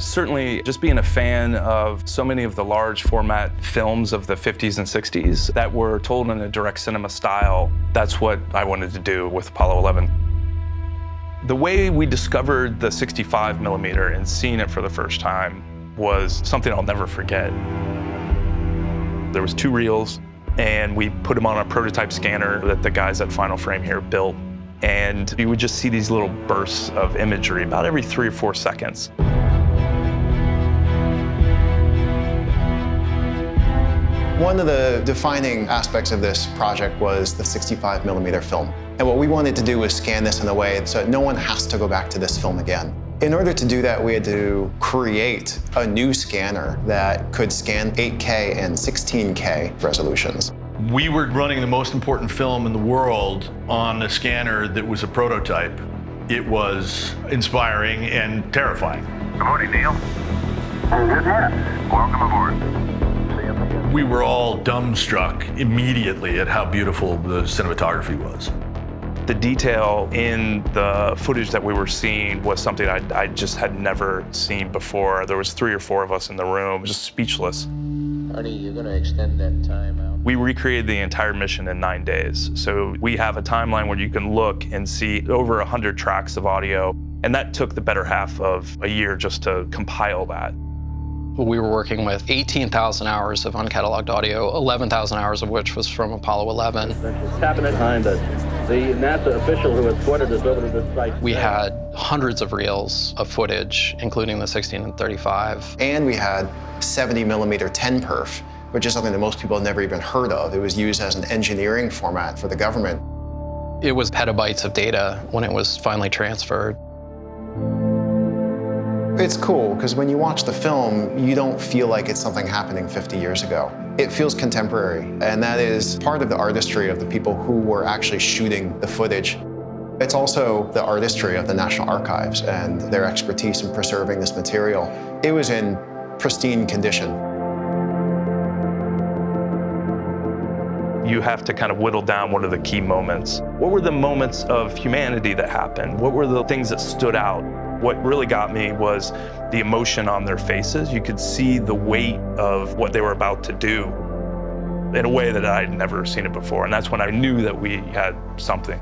Certainly, just being a fan of so many of the large format films of the 50s and 60s that were told in a direct cinema style, that's what I wanted to do with Apollo 11. The way we discovered the 65 millimeter and seeing it for the first time was something I'll never forget. There was 2 reels, and we put them on a prototype scanner that the guys at Final Frame here built. And you would just see these little bursts of imagery about every 3 or 4 seconds. One of the defining aspects of this project was the 65 millimeter film. And what we wanted to do was scan this in a way so that no one has to go back to this film again. In order to do that, we had to create a new scanner that could scan 8K and 16K resolutions. We were running the most important film in the world on a scanner that was a prototype. It was inspiring and terrifying. Good morning, Neil. Good morning. Welcome aboard. We were all dumbstruck immediately at how beautiful the cinematography was. The detail in the footage that we were seeing was something I just had never seen before. There was 3 or 4 of us in the room, just speechless. Honey, you're gonna extend that time out. We recreated the entire mission in 9 days. So we have a timeline where you can look and see over 100 tracks of audio. And that took the better half of a year just to compile that. We were working with 18,000 hours of uncatalogued audio, 11,000 hours of which was from Apollo 11. Cabinet behind us. The NASA official who escorted us over to this site. We had hundreds of reels of footage, including the 16 and 35. And we had 70 millimeter 10 perf, which is something that most people had never even heard of. It was used as an engineering format for the government. It was petabytes of data when it was finally transferred. It's cool, because when you watch the film, you don't feel like it's something happening 50 years ago. It feels contemporary, and that is part of the artistry of the people who were actually shooting the footage. It's also the artistry of the National Archives and their expertise in preserving this material. It was in pristine condition. You have to kind of whittle down what are the key moments. What were the moments of humanity that happened? What were the things that stood out? What really got me was the emotion on their faces. You could see the weight of what they were about to do in a way that I'd never seen it before. And that's when I knew that we had something.